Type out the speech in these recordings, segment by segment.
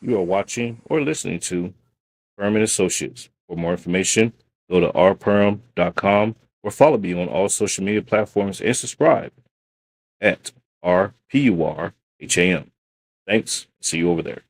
You are watching or listening to Purham and Associates. For more information, go to rpurham.com or follow me on all social media platforms and subscribe at RPURHAM. Thanks. See you over there.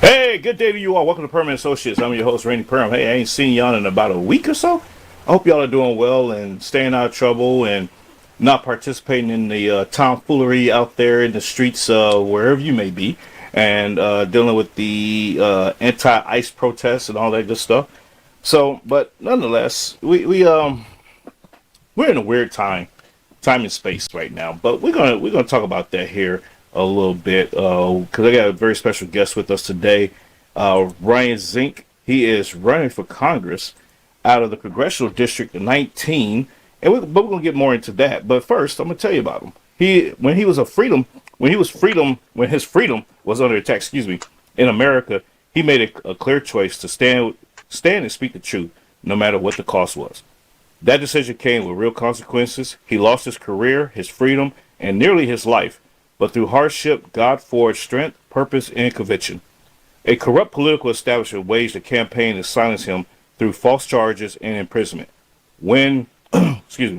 Hey, good day to you all. Welcome to Purham and Associates. I'm your host, Randy Purham. Hey, I ain't seen y'all in about a week or so. I hope y'all are doing well and staying out of trouble and not participating in the tomfoolery out there in the streets, wherever you may be, and dealing with the anti-ICE protests and all that good stuff. So, but nonetheless, we're in a weird time and space right now. But we're gonna talk about that here a little bit because I got a very special guest with us today, Ryan Zink. He is running for Congress out of the Congressional District 19, and but we're gonna get more into that. But first, I'm gonna tell you about him. When his freedom was under attack, in America, he made a clear choice to stand and speak the truth, no matter what the cost was. That decision came with real consequences. He lost his career, his freedom, and nearly his life. But through hardship, God forged strength, purpose, and conviction. A corrupt political establishment waged a campaign to silence him through false charges and imprisonment. When,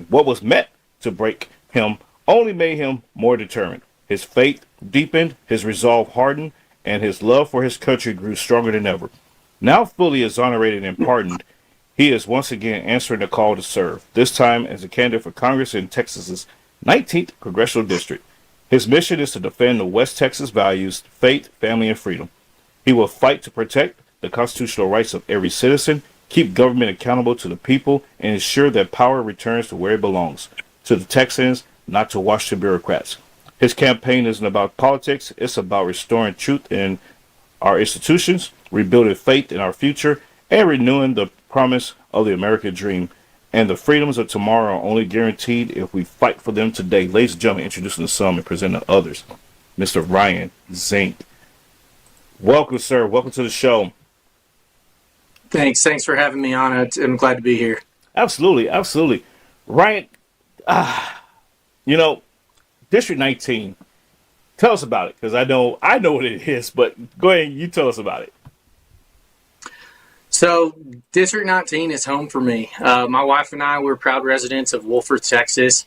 what was meant to break him only made him more determined. His faith deepened, his resolve hardened, and his love for his country grew stronger than ever. Now fully exonerated and pardoned, he is once again answering the call to serve, this time as a candidate for Congress in Texas's 19th Congressional District. His mission is to defend the West Texas values, faith, family, and freedom. He will fight to protect the constitutional rights of every citizen, keep government accountable to the people, and ensure that power returns to where it belongs, to the Texans, not to Washington bureaucrats. His campaign isn't about politics, it's about restoring truth in our institutions, rebuilding faith in our future, and renewing the promise of the American dream. And the freedoms of tomorrow are only guaranteed if we fight for them today. Ladies and gentlemen, introducing some and presenting others, Mr. Ryan Zink. Welcome, sir. Welcome to the show. Thanks for having me on. I'm glad to be here. Absolutely. Ryan, District 19, tell us about it, because I know what it is, but go ahead and you tell us about it. So District 19 is home for me. My wife and I were proud residents of Wolford, Texas.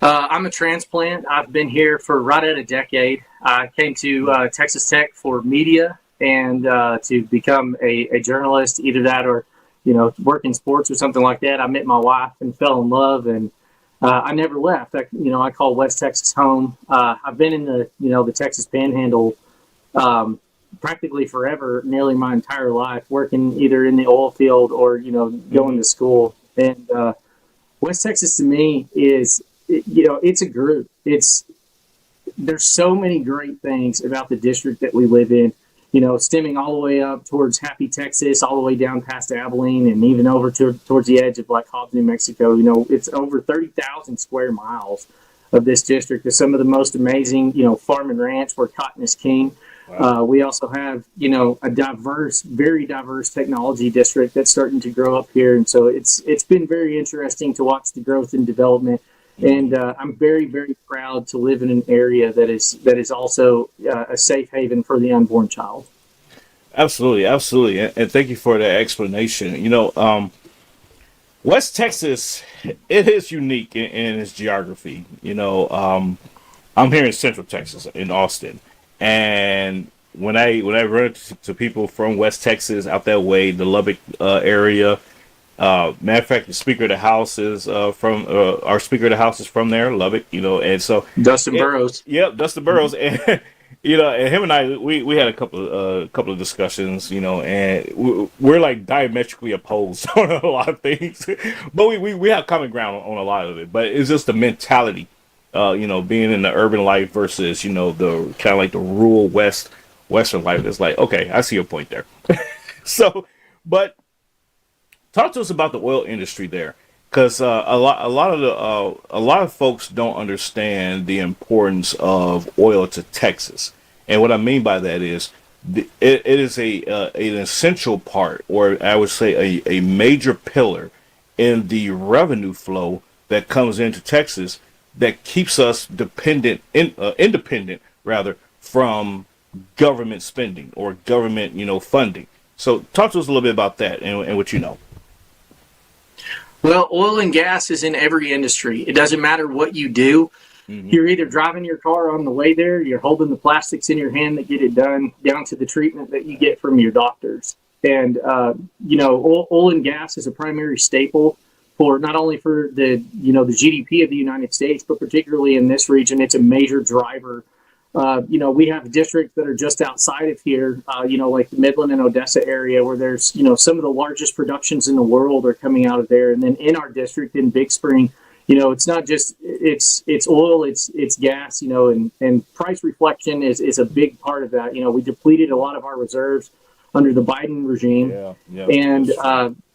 I'm a transplant. I've been here for right at a decade. I came to Texas Tech for media and to become a journalist, either that or, work in sports or something like that. I met my wife and fell in love, and I never left. I call West Texas home. I've been in the Texas Panhandle practically forever, nearly my entire life, working either in the oil field or, going to school. And West Texas to me is, it's a group. There's so many great things about the district that we live in, stemming all the way up towards Happy, Texas, all the way down past Abilene, and even over towards the edge of Black Hobbs, New Mexico. It's over 30,000 square miles of this district. There's some of the most amazing, farm and ranch where cotton is king. Wow. We also have, a very diverse technology district that's starting to grow up here. And so it's been very interesting to watch the growth and development. And I'm very, very proud to live in an area that is also a safe haven for the unborn child. Absolutely. And thank you for that explanation. West Texas, it is unique in its geography. I'm I'm here in Central Texas, in Austin, and when I run into people from West Texas out that way, the Lubbock area. Matter of fact, the Speaker of the House is from our Speaker of the House is from there, Lubbock. And so Dustin Burrows. yep, Dustin Burrows, and and him and I, we had a couple of discussions, and we're like diametrically opposed on a lot of things, but we have common ground on a lot of it. But it's just the mentality, being in the urban life versus the kind of like the rural western life. It's like, okay, I see your point there. So, but talk to us about the oil industry there, because a lot of folks don't understand the importance of oil to Texas, and what I mean by that is it is an essential part, or I would say a major pillar in the revenue flow that comes into Texas that keeps us independent rather from government spending or government funding. So talk to us a little bit about that and what you know. Well, oil and gas is in every industry. It doesn't matter what you do. You're either driving your car on the way there, you're holding the plastics in your hand that get it done, down to the treatment that you get from your doctors. And, oil and gas is a primary staple for not only for the GDP of the United States, but particularly in this region, it's a major driver. We have districts that are just outside of here, like the Midland and Odessa area, where there's, some of the largest productions in the world are coming out of there. And then in our district in Big Spring, it's not just it's oil, it's gas, and price reflection is a big part of that. We depleted a lot of our reserves under the Biden regime, and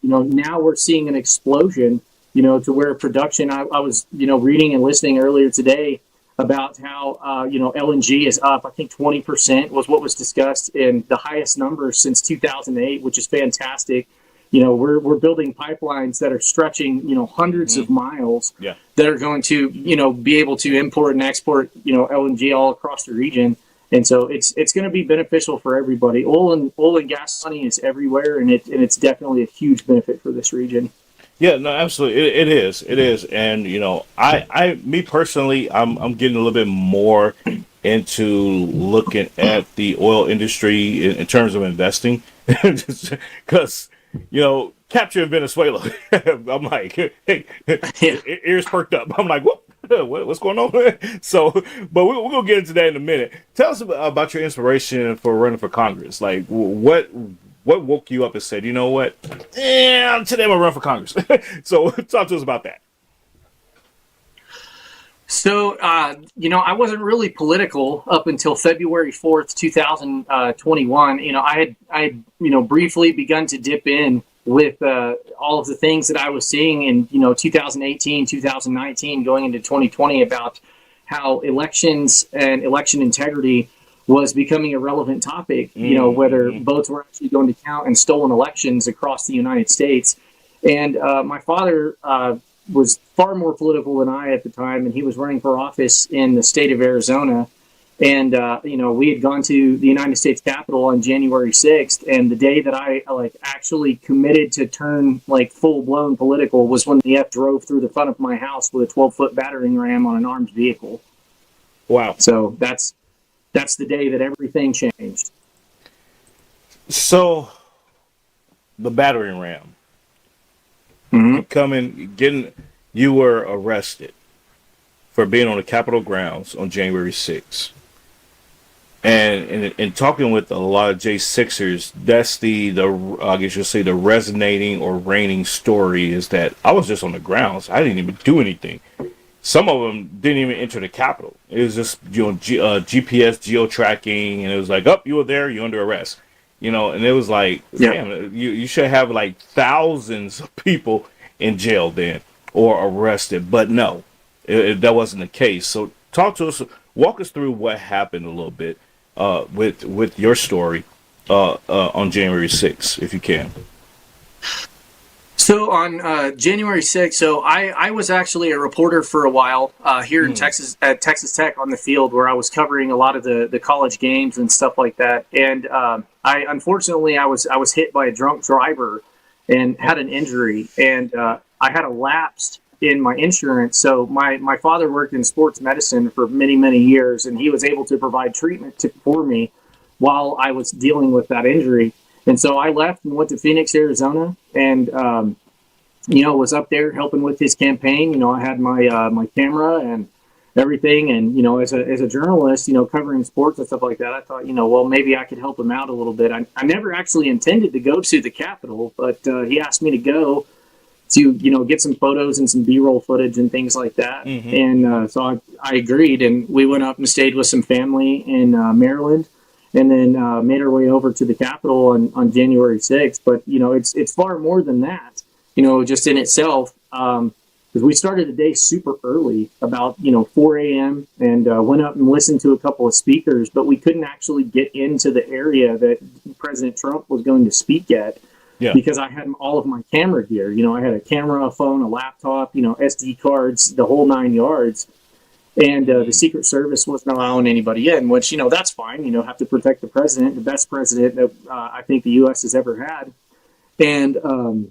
now we're seeing an explosion, to where production. I was reading and listening earlier today about how LNG is up. I think 20% was what was discussed, in the highest numbers since 2008, which is fantastic. We're building pipelines that are stretching hundreds of miles that are going to be able to import and export LNG all across the region. And so it's going to be beneficial for everybody. Oil and gas money is everywhere, and it's definitely a huge benefit for this region. Yeah, no, absolutely. It is. And, me personally, I'm getting a little bit more into looking at the oil industry in terms of investing. Because, capturing Venezuela, I'm like, hey, ears perked up. I'm like, what's going on? So, but we're going to get into that in a minute. Tell us about your inspiration for running for Congress. Like, what woke you up and said, you know what? Today I'm going to run for Congress. So talk to us about that. So, I wasn't really political up until February 4th, 2021. I had briefly begun to dip in with all of the things that I was seeing in, 2018, 2019, going into 2020 about how elections and election integrity was becoming a relevant topic, whether votes were actually going to count in stolen elections across the United States. And my father was far more political than I at the time, and he was running for office in the state of Arizona. And, we had gone to the United States Capitol on January 6th, and the day that I actually committed to turn full-blown political was when the F drove through the front of my house with a 12-foot battering ram on an armed vehicle. Wow. So that's the day that everything changed. So, the battering ram. You were arrested for being on the Capitol grounds on January 6th. And in talking with a lot of J6ers, that's the I guess you'll say the resonating or reigning story is that I was just on the grounds. I didn't even do anything. Some of them didn't even enter the Capitol. It was just GPS geo-tracking, and it was like, you were there, you're under arrest. And it was like, damn, you should have thousands of people in jail then or arrested. But no, that wasn't the case. So walk us through what happened a little bit with your story on January 6th, if you can. So on January 6th, so I was actually a reporter for a while here in Texas at Texas Tech on the field, where I was covering a lot of the college games and stuff like that. And I was hit by a drunk driver and had an injury, and I had a lapsed in my insurance. So my father worked in sports medicine for many, many years, and he was able to provide treatment for me while I was dealing with that injury. And so I left and went to Phoenix, Arizona, and was up there helping with his campaign. I had my camera and everything, and as a journalist, covering sports and stuff like that, I thought, well, maybe I could help him out a little bit. I never actually intended to go to the Capitol, but he asked me to go to get some photos and some B-roll footage and things like that. And so I agreed, and we went up and stayed with some family in Maryland, and then made our way over to the Capitol on January 6th. But it's far more than that, just in itself. Because we started the day super early, about 4 a.m. and went up and listened to a couple of speakers, but we couldn't actually get into the area that President Trump was going to speak at. Yeah. Because I had all of my camera gear. I had a camera, a phone, a laptop, SD cards, the whole 9 yards. And the Secret Service wasn't allowing anybody in, which, that's fine. Have to protect the president, the best president that I think the U.S. has ever had. And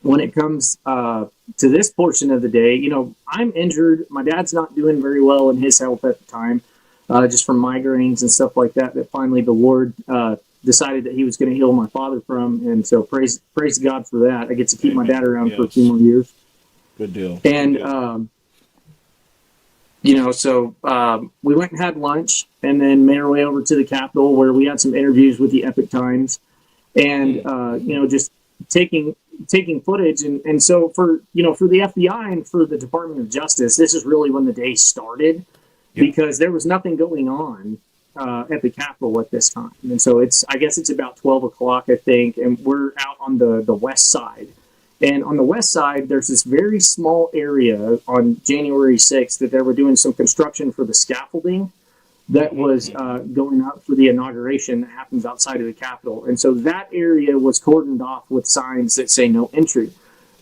when it comes to this portion of the day, I'm injured. My dad's not doing very well in his health at the time, just from migraines and stuff like that finally the Lord decided that he was going to heal my father from. And so praise God for that. I get to keep my dad around for a few more years. Good deal. And, so we went and had lunch and then made our way over to the Capitol, where we had some interviews with the Epic Times and, just taking footage. And so for the FBI and for the Department of Justice, this is really when the day started, because there was nothing going on at the Capitol at this time. And so I guess it's about 12 o'clock, I think, and we're out on the west side. And on the west side, there's this very small area on January 6th that they were doing some construction for the scaffolding that was going up for the inauguration that happens outside of the Capitol. And so that area was cordoned off with signs that say no entry.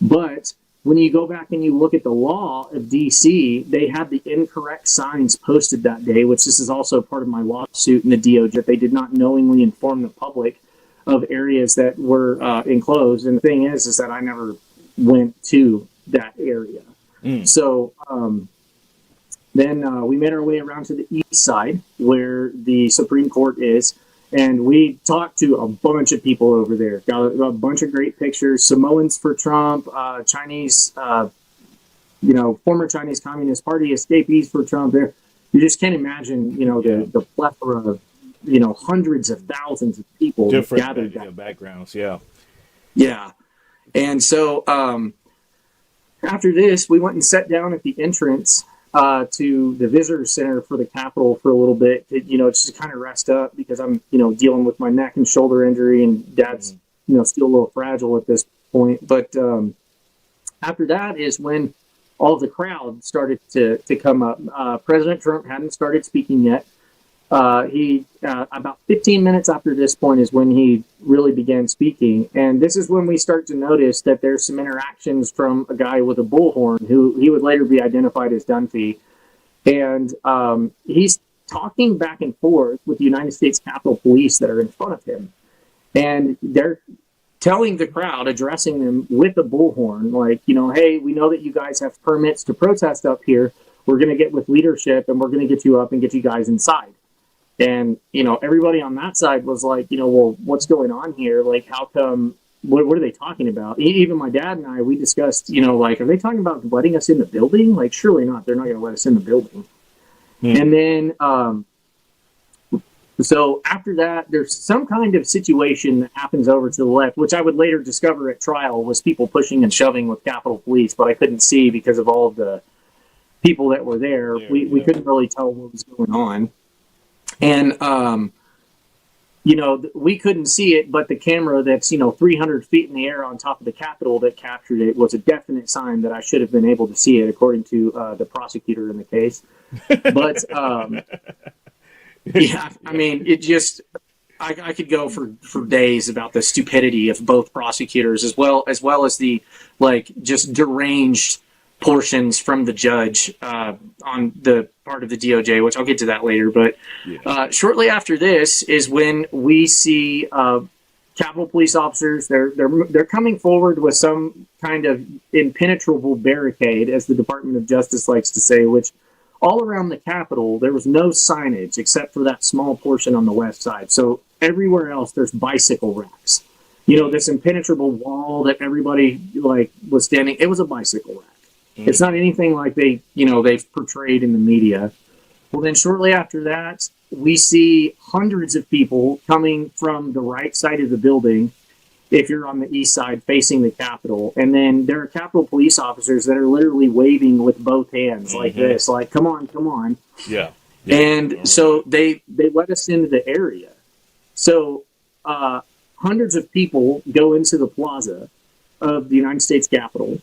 But when you go back and you look at the law of D.C., they had the incorrect signs posted that day, which this is also part of my lawsuit in the DOJ, that they did not knowingly inform the public of areas that were enclosed. And the thing is that I never went to that area. So then we made our way around to the east side where the Supreme Court is, and we talked to a bunch of people over there. Got a bunch of great pictures. Samoans for Trump, Chinese, former Chinese Communist Party escapees for Trump. There, you just can't imagine, the plethora of, hundreds of thousands of people different gathered. Backgrounds, yeah. Yeah. And so after this, we went and sat down at the entrance to the visitor center for the Capitol for a little bit, just to kind of rest up, because I'm, dealing with my neck and shoulder injury, and Dad's, still a little fragile at this point. But after that is when all of the crowd started to come up. President Trump hadn't started speaking yet. He about 15 minutes after this point is when he really began speaking. And this is when we start to notice that there's some interactions from a guy with a bullhorn, who he would later be identified as Dunphy. And he's talking back and forth with the United States Capitol Police that are in front of him. And they're telling the crowd, addressing them with a bullhorn, like, hey, we know that you guys have permits to protest up here. We're going to get with leadership and we're going to get you up and get you guys inside. And, everybody on that side was like, well, what's going on here? Like, how come, what are they talking about? Even my dad and I, we discussed, like, are they talking about letting us in the building? Like, surely not. They're not going to let us in the building. And then, so after that, there's some kind of situation that happens over to the left, which I would later discover at trial was people pushing and shoving with Capitol Police, but I couldn't see because of all of the people that were there. We couldn't really tell what was going on. And, we couldn't see it, but the camera that's, 300 feet in the air on top of the Capitol that captured it was a definite sign that I should have been able to see it, according to the prosecutor in the case. But, I mean, it just, I could go for days about the stupidity of both prosecutors, as well as the, just deranged portions from the judge on the part of the DOJ, which I'll get to that later. But shortly after this is when we see Capitol police officers. They're coming forward with some kind of impenetrable barricade, as the Department of Justice likes to say, which all around the Capitol there was no signage except for that small portion on the west side. So everywhere else there's bicycle racks. This impenetrable wall that everybody was standing. It was a bicycle rack. It's not anything like they've portrayed in the media. Well, then shortly after that, we see hundreds of people coming from the right side of the building, if you're on the east side facing the Capitol. And then there are Capitol police officers that are literally waving with both hands like this, like, come on, come on. Yeah. And so they let us into the area. So hundreds of people go into the plaza of the United States Capitol.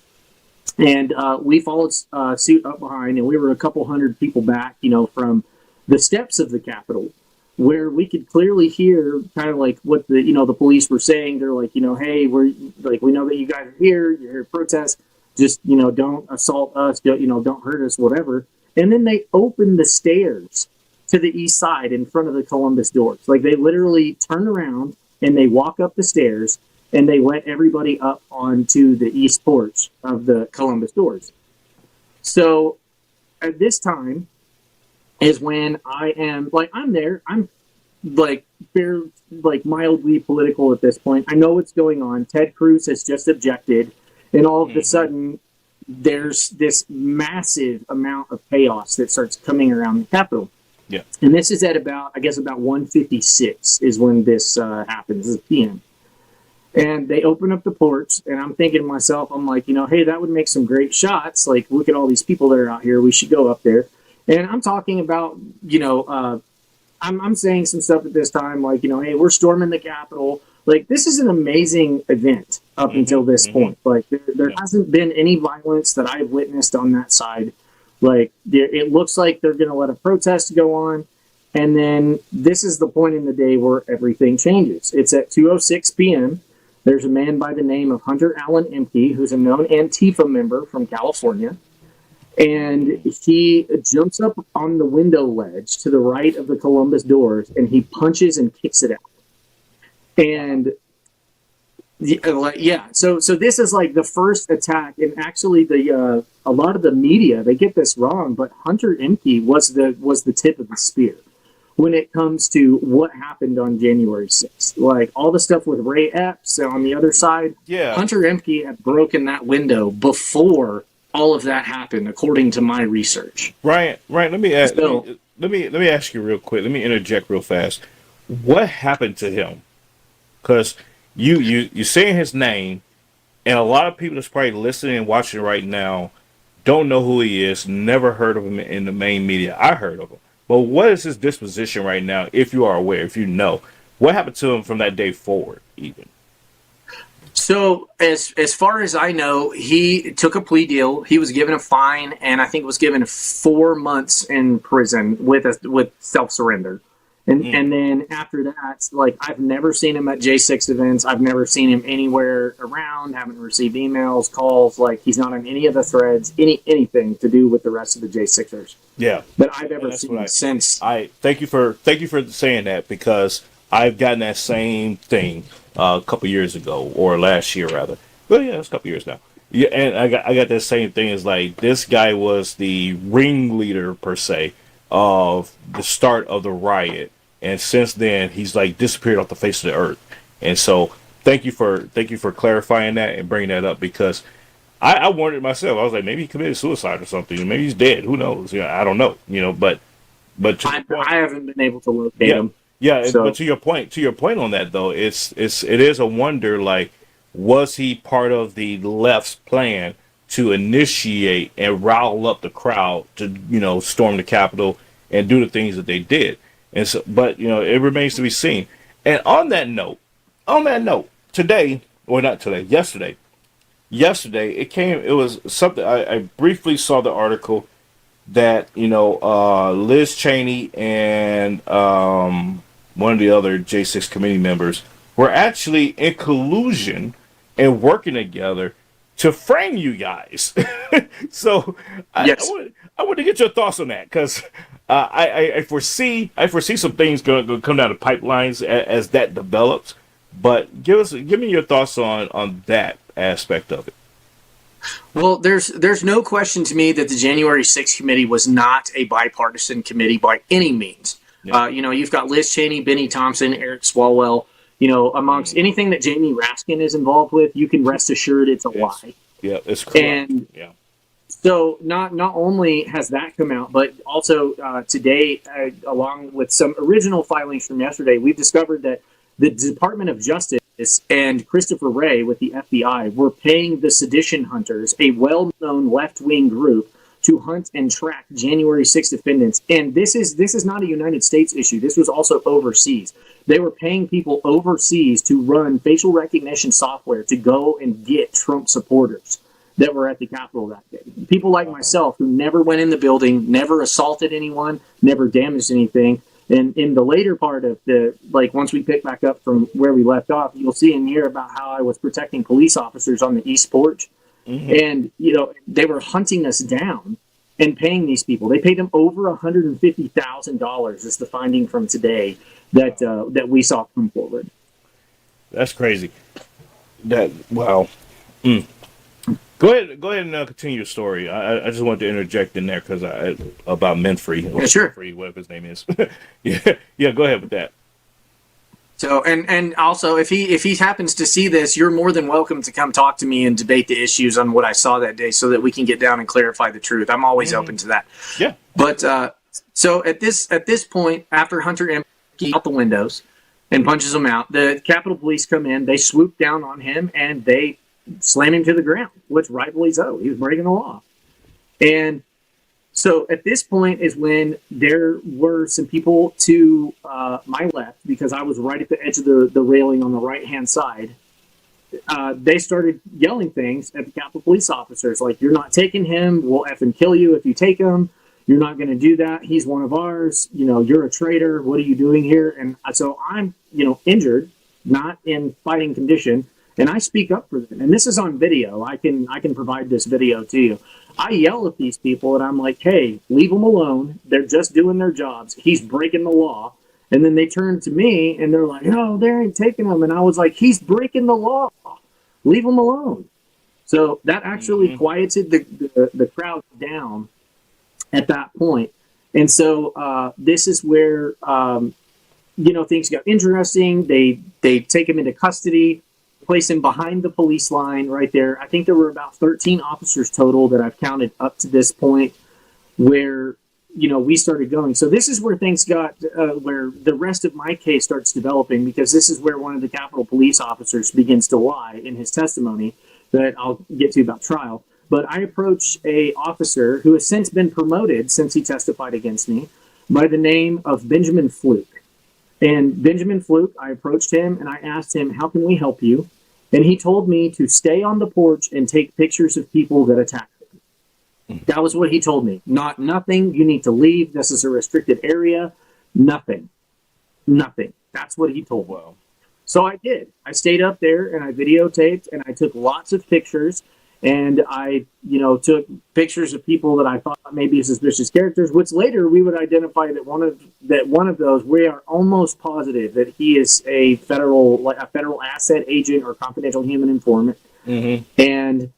And we followed suit up behind, and we were a couple hundred people back, from the steps of the Capitol, where we could clearly hear kind of like what the police were saying. They're like, hey, we know that you guys are here. You're here to protest. Just, don't assault us. Don't hurt us, whatever. And then they opened the stairs to the east side in front of the Columbus doors. Like, they literally turn around and they walk up the stairs, and they let everybody up onto the east porch of the Columbus doors. So at this time is when I'm there. I'm mildly political at this point. I know what's going on. Ted Cruz has just objected, and all of a sudden there's this massive amount of chaos that starts coming around the Capitol. Yeah. And this is at about 1:56 is when this happens. This is PM. And they open up the porch, and I'm thinking to myself, I'm like, hey, that would make some great shots. Like, look at all these people that are out here. We should go up there. And I'm talking about, I'm saying some stuff at this time, like, hey, we're storming the Capitol. Like, this is an amazing event up until this point. Like, there hasn't been any violence that I've witnessed on that side. Like, it looks like they're going to let a protest go on. And then this is the point in the day where everything changes. It's at 2:06 p.m. There's a man by the name of Hunter Allen Emke, who's a known Antifa member from California. And he jumps up on the window ledge to the right of the Columbus doors, and he punches and kicks it out. And so this is like the first attack. And actually, a lot of the media, they get this wrong, but Hunter Emke was the tip of the spear when it comes to what happened on January 6th. Like, all the stuff with Ray Epps on the other side, Hunter Emke had broken that window before all of that happened, according to my research. Ryan, let me ask. Let me ask you real quick. Let me interject real fast. What happened to him? Because you saying his name, and a lot of people that's probably listening and watching right now don't know who he is. Never heard of him in the main media. I heard of him. But what is his disposition right now, if you are aware, if you know? What happened to him from that day forward, even? So, as far as I know, he took a plea deal. He was given a fine, and I think was given 4 months in prison with self-surrender. And then after that, like, I've never seen him at J6 events. I've never seen him anywhere around. Haven't received emails, calls. Like, he's not on any of the threads, anything to do with the rest of the J6ers. Yeah, that I've ever seen since. I thank you for saying that, because I've gotten that same thing a couple years ago, or last year rather. Well, yeah, it's a couple years now. Yeah, and I got that same thing. Is like, this guy was the ringleader per se of the start of the riot. And since then, he's like disappeared off the face of the earth. And so, thank you for clarifying that and bringing that up, because I wondered myself. I was like, maybe he committed suicide or something. Maybe he's dead. Who knows? I don't know. But I haven't been able to locate him. Yeah. So. But to your point on that though, it is a wonder. Like, was he part of the left's plan to initiate and rile up the crowd to storm the Capitol and do the things that they did? And so, but it remains to be seen. And on that note, yesterday, it was something. I briefly saw the article that Liz Cheney and one of the other J6 committee members were actually in collusion and working together to frame you guys. So yes. I want to get your thoughts on that, because I foresee some things going to come down the pipelines as that develops. But give me your thoughts on that aspect of it. Well, there's no question to me that the January 6th committee was not a bipartisan committee by any means. Yeah. You've got Liz Cheney, Benny Thompson, Eric Swalwell. Amongst anything that Jamie Raskin is involved with, you can rest assured it's a lie. Yeah, it's correct. And yeah. So not only has that come out, but also today, along with some original filings from yesterday, we've discovered that the Department of Justice and Christopher Wray with the FBI were paying the Sedition Hunters, a well-known left-wing group, to hunt and track January 6th defendants. And this is not a United States issue. This was also overseas. They were paying people overseas to run facial recognition software to go and get Trump supporters that were at the Capitol that day. People like myself who never went in the building, never assaulted anyone, never damaged anything. And in the later part of once we pick back up from where we left off, you'll see and hear about how I was protecting police officers on the East Porch. Mm-hmm. And, they were hunting us down and paying these people. They paid them over $150,000 is the finding from today that we saw come forward. That's crazy. Wow. Mm. Go ahead and continue your story. I just wanted to interject in there because about Menfrey. Yeah, sure. Menfrey, whatever his name is. yeah. Go ahead with that. So and also if he happens to see this, you're more than welcome to come talk to me and debate the issues on what I saw that day, so that we can get down and clarify the truth. I'm always open to that. Yeah. But so at this point, after Hunter empties out the windows and punches him out, the Capitol Police come in. They swoop down on him and they slam him to the ground, which rightfully so. He was breaking the law. And so at this point is when there were some people to my left, because I was right at the edge of the railing on the right-hand side. They started yelling things at the Capitol Police officers, like, "You're not taking him. We'll effing kill you if you take him. You're not going to do that. He's one of ours. You're a traitor. What are you doing here?" And so I'm, injured, not in fighting condition. And I speak up for them. And this is on video. I can provide this video to you. I yell at these people and I'm like, "Hey, leave them alone. They're just doing their jobs. He's breaking the law." And then they turn to me and they're like, "No, they ain't taking him." And I was like, "He's breaking the law. Leave him alone." So that actually quieted the crowd down at that point. And so this is where, things got interesting. They take him into custody, place him behind the police line right there. I think there were about 13 officers total that I've counted up to this point where, we started going. So this is where things got, where the rest of my case starts developing, because this is where one of the Capitol Police officers begins to lie in his testimony that I'll get to about trial. But I approach a officer who has since been promoted since he testified against me by the name of Benjamin Fluke. And Benjamin Fluke, I approached him and I asked him, "How can we help you?" And he told me to stay on the porch and take pictures of people that attacked him. That was what he told me. Nothing. You need to leave. This is a restricted area. Nothing. That's what he told me. Wow. So I did. I stayed up there and I videotaped and I took lots of pictures. And I, took pictures of people that I thought may be suspicious characters, which later we would identify that one of those, we are almost positive that he is a federal asset agent or confidential human informant. Mm-hmm. And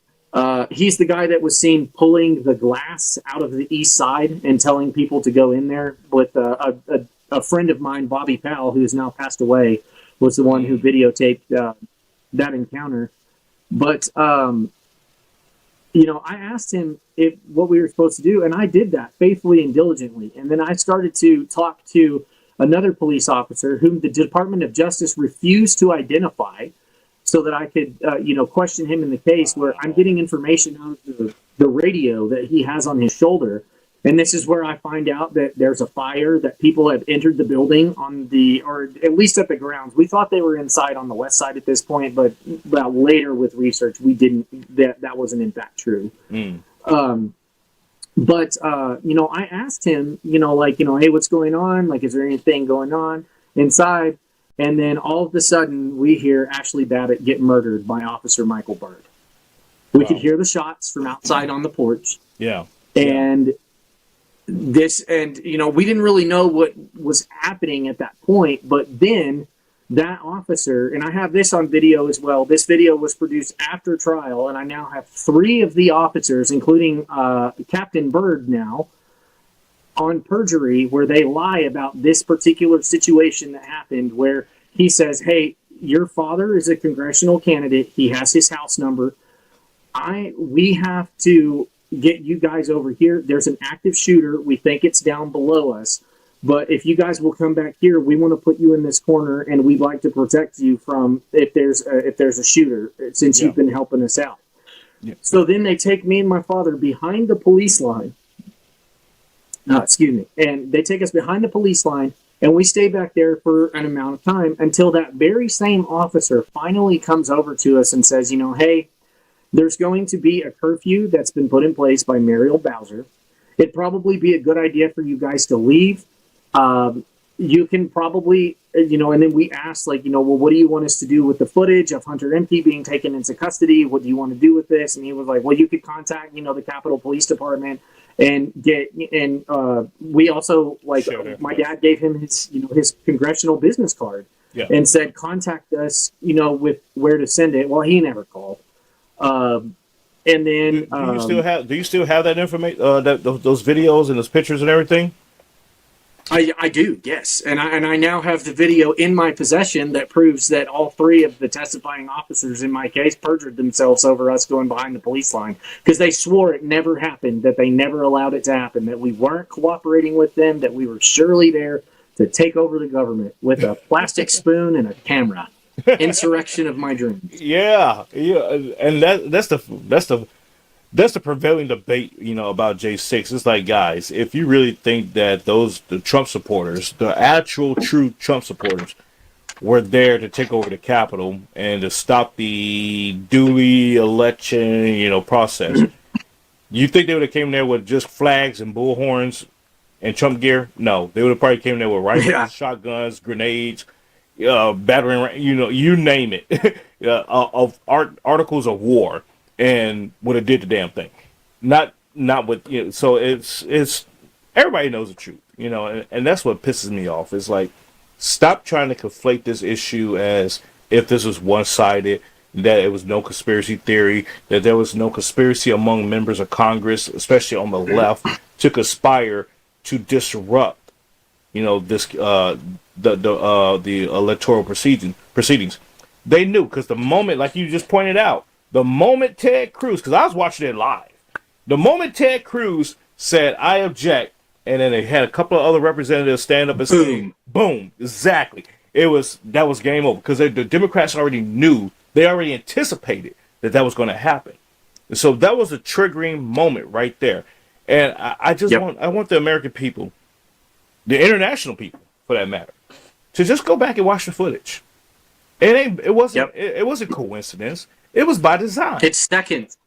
he's the guy that was seen pulling the glass out of the east side and telling people to go in there with a friend of mine, Bobby Powell, who has now passed away, was the one who videotaped that encounter. But I asked him what we were supposed to do, and I did that faithfully and diligently. And then I started to talk to another police officer whom the Department of Justice refused to identify so that I could, question him in the case, where I'm getting information out of the radio that he has on his shoulder. And this is where I find out that there's a fire, that people have entered the building or at least at the grounds. We thought they were inside on the west side at this point, but later with research, we didn't, that wasn't in fact true. But I asked him, hey, what's going on? Like, is there anything going on inside? And then all of a sudden we hear Ashley Babbitt get murdered by Officer Michael Byrd. We could hear the shots from outside on the porch. Yeah. And we didn't really know what was happening at that point, but then that officer, and I have this on video as well. This video was produced after trial, and I now have 3 of the officers, including Captain Bird now, on perjury, where they lie about this particular situation that happened, where he says, hey, your father is a congressional candidate. He has his house number. We have to get you guys over here. There's an active shooter. We think it's down below us. But if you guys will come back here, we want to put you in this corner, and we'd like to protect you from if there's a shooter, since you've been helping us out. Yeah. So then they take me and my father behind the police line. And they take us behind the police line, and we stay back there for an amount of time until that very same officer finally comes over to us and says, hey, there's going to be a curfew that's been put in place by Muriel Bowser. It'd probably be a good idea for you guys to leave. You can probably, and then we asked, well, what do you want us to do with the footage of Hunter Emke being taken into custody? What do you want to do with this? And he was like, well, you could contact, the Capitol Police Department and we also, my dad gave him his congressional business card and said, contact us, with where to send it. Well, he never called. And then, do you still have that information, those videos and those pictures and everything? I do, yes, and I now have the video in my possession that proves that all 3 of the testifying officers in my case perjured themselves over us going behind the police line, because they swore it never happened, that they never allowed it to happen, that we weren't cooperating with them, that we were surely there to take over the government with a plastic spoon and a camera. Insurrection of my dreams. Yeah, and that's the prevailing debate, about J6. It's like, guys, if you really think that the Trump supporters, the actual true Trump supporters, were there to take over the Capitol and to stop the duly election, process, you think they would have came there with just flags and bullhorns and Trump gear? No, they would have probably came there with rifles, shotguns, grenades, battering, you name it, of articles of war. And would have did the damn thing, not with So it's everybody knows the truth, and that's what pisses me off. It's like, stop trying to conflate this issue as if this was one-sided, that it was no conspiracy theory, that there was no conspiracy among members of Congress, especially on the left, to conspire to disrupt, this the electoral proceedings. They knew, because the moment, like you just pointed out. The moment Ted Cruz, because I was watching it live, the moment Ted Cruz said, I object, and then they had a couple of other representatives stand up and say, boom, exactly. That was game over, because the Democrats already knew, they already anticipated that was going to happen. And so that was a triggering moment right there. And I want the American people, the international people, for that matter, to just go back and watch the footage. It wasn't coincidence. It was by design. It's seconds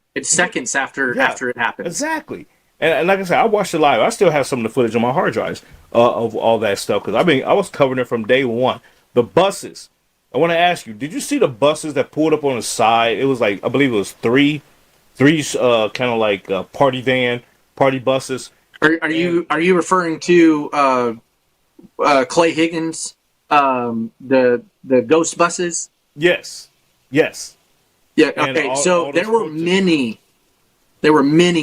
after it happened. Exactly. And like I said, I watched it live. I still have some of the footage on my hard drives of all that stuff, because I was covering it from day one. The buses. I want to ask you, did you see the buses that pulled up on the side? It was like, I believe it was three kind of like party buses. Are you referring to Clay Higgins, the ghost buses? Yes. Yeah. Okay. So there were many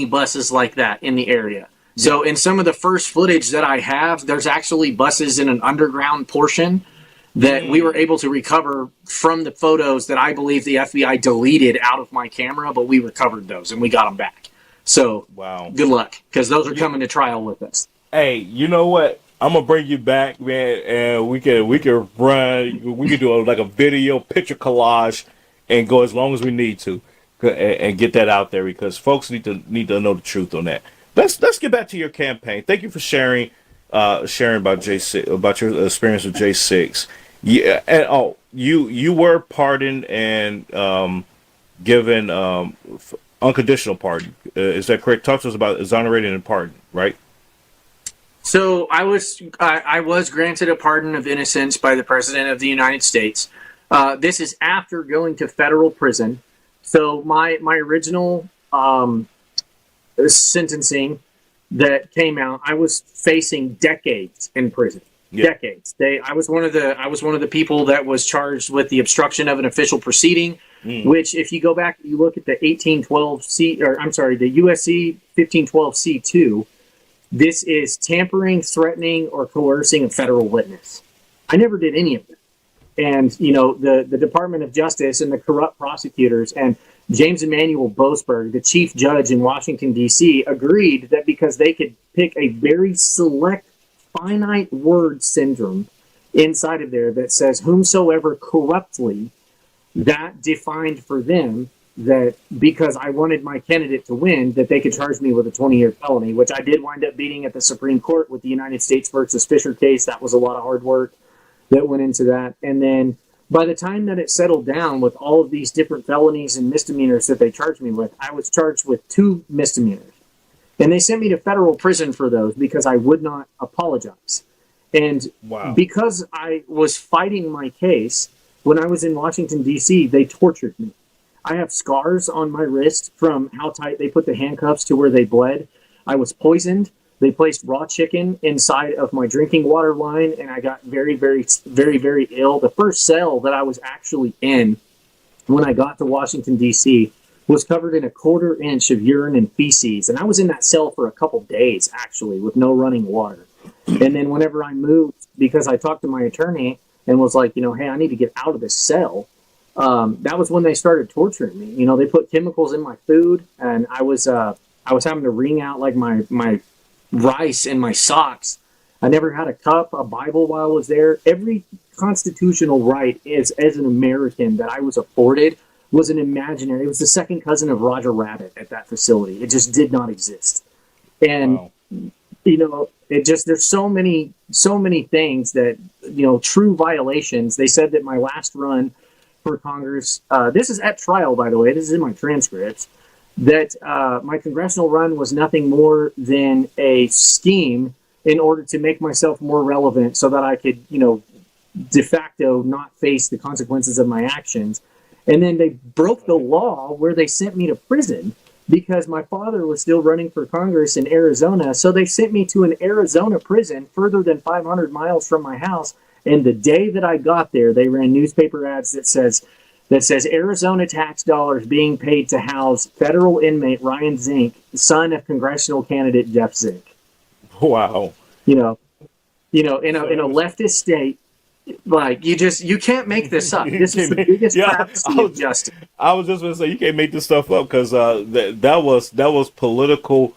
buses like that in the area. So in some of the first footage that I have, there's actually buses in an underground portion that we were able to recover from the photos that I believe the FBI deleted out of my camera, but we recovered those and we got them back. So good luck, because those are coming to trial with us. Hey, you know what? I'm gonna bring you back, man, and we can do like a video picture collage and go as long as we need to, and get that out there, because folks need to know the truth on that. Let's get back to your campaign. Thank you for sharing about J6, about your experience with J6. Yeah, and you were pardoned and given unconditional pardon. Is that correct? Talk to us about exonerated and pardon, right? So I was granted a pardon of innocence by the President of the United States. This is after going to federal prison. So my original sentencing that came out, I was facing decades in prison. Yeah. Decades. I was one of the people that was charged with the obstruction of an official proceeding, which, if you go back, you look at the 1812 C, or I'm sorry, the USC 1512 C2. This is tampering, threatening, or coercing a federal witness. I never did any of it. And, you know, the Department of Justice and the corrupt prosecutors and James Emanuel Boasberg, the chief judge in Washington, D.C., agreed that because they could pick a very select, finite word syndrome inside of there that says whomsoever corruptly, that defined for them that because I wanted my candidate to win, that they could charge me with a 20-year felony, which I did wind up beating at the Supreme Court with the United States versus Fisher case. That was a lot of hard work that went into that. And then by the time that it settled down with all of these different felonies and misdemeanors that they charged me with, I was charged with 2 misdemeanors. And they sent me to federal prison for those because I would not apologize. And because I was fighting my case, when I was in Washington, D.C., they tortured me. I have scars on my wrist from how tight they put the handcuffs to where they bled. I was poisoned. They placed raw chicken inside of my drinking water line, and I got very, very, very, very ill. The first cell that I was actually in when I got to Washington, D.C., was covered in a 1/4 inch of urine and feces. And I was in that cell for a couple days, actually, with no running water. And then whenever I moved, because I talked to my attorney and was like, you know, hey, I need to get out of this cell. That was when they started torturing me. You know, they put chemicals in my food, and I was having to wring out like my rice in my socks. I never had a cup, a Bible while I was there. Every constitutional right as an American that I was afforded was an imaginary. It was the second cousin of Roger Rabbit at that facility. It just did not exist. And you know, it just, there's so many things that, you know, true violations. They said that my last run for Congress, this is at trial, by the way, this is in my transcripts, that my congressional run was nothing more than a scheme in order to make myself more relevant so that I could, you know, de facto not face the consequences of my actions. And then they broke the law where they sent me to prison because my father was still running for Congress in Arizona. So they sent me to an Arizona prison further than 500 miles from my house. And the day that I got there, they ran newspaper ads that says Arizona tax dollars being paid to house federal inmate Ryan Zink, son of congressional candidate Jeff Zink. Wow. You know, in a leftist state, like you can't make this up. This is the biggest travesty of justice. I was just going to say you can't make this stuff up because that was political.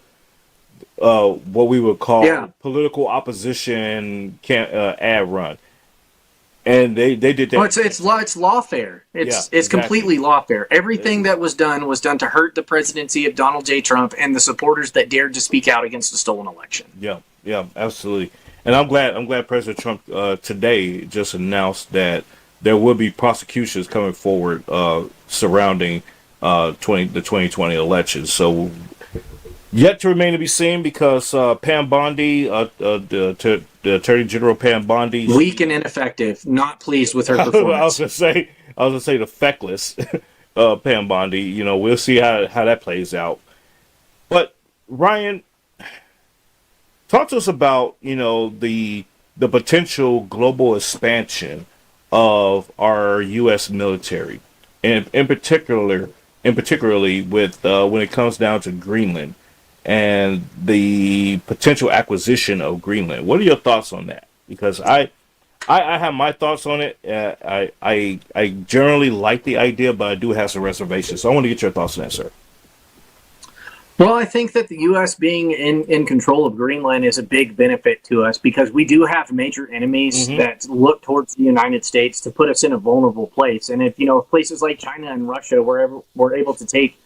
What we would call political opposition ad run. And they did that. Oh, it's lawfare. It's completely lawfare. Everything that was done to hurt the presidency of Donald J. Trump and the supporters that dared to speak out against the stolen election. Yeah, absolutely. And I'm glad President Trump today just announced that there will be prosecutions coming forward surrounding the 2020 election. So yet to remain to be seen because Pam Bondi, the Attorney General Pam Bondi, weak and ineffective. Not pleased with her performance. I was gonna say the feckless Pam Bondi. You know, we'll see how that plays out. But Ryan, talk to us about, you know, the potential global expansion of our U.S. military, and particularly with when it comes down to Greenland and the potential acquisition of Greenland. What are your thoughts on that? Because I have my thoughts on it. I generally like the idea, but I do have some reservations. So I want to get your thoughts on that, sir. Well, I think that the U.S. being in control of Greenland is a big benefit to us because we do have major enemies that look towards the United States to put us in a vulnerable place. And if, you know, places like China and Russia were able to take,